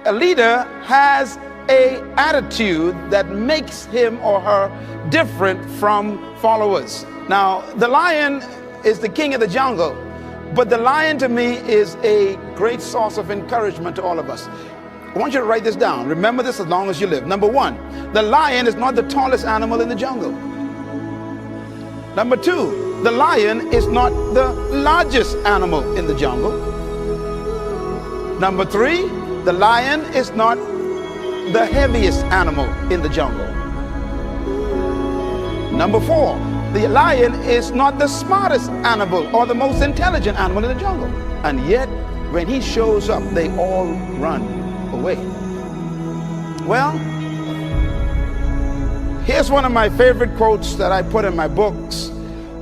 A leader has an attitude that makes him or her different from followers. Now, the lion is the king of the jungle, but the lion to me is a great source of encouragement to all of us. I want you to write this down. Remember this as long as you live. Number one, the lion is not the tallest animal in the jungle. Number two, the lion is not the largest animal in the jungle. Number three, the lion is not the heaviest animal in the jungle. Number four, the lion is not the smartest animal or the most intelligent animal in the jungle. And yet, when he shows up, they all run away. Well, here's one of my favorite quotes that I put in my books,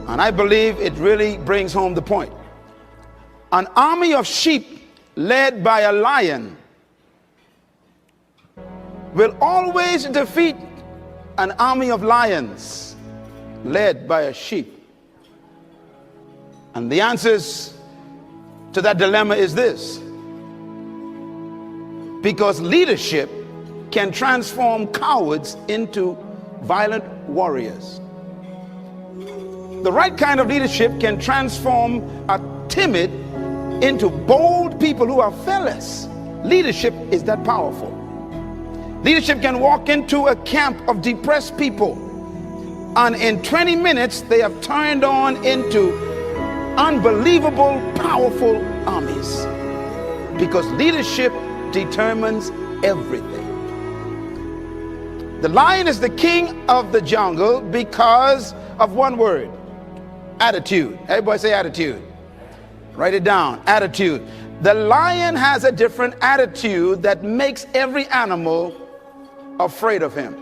and I believe it really brings home the point. An army of sheep led by a lion will always defeat an army of lions led by a sheep. And the answers to that dilemma is this: because leadership can transform cowards into violent warriors. The right kind of leadership can transform a timid into bold people who are fearless. Leadership is that powerful. Leadership can walk into a camp of depressed people, and in 20 minutes they have turned on into unbelievable, powerful armies. Because leadership determines everything. The lion is the king of the jungle because of one word: attitude. Everybody say attitude. Write it down. Attitude. The lion has a different attitude that makes every animal afraid of him.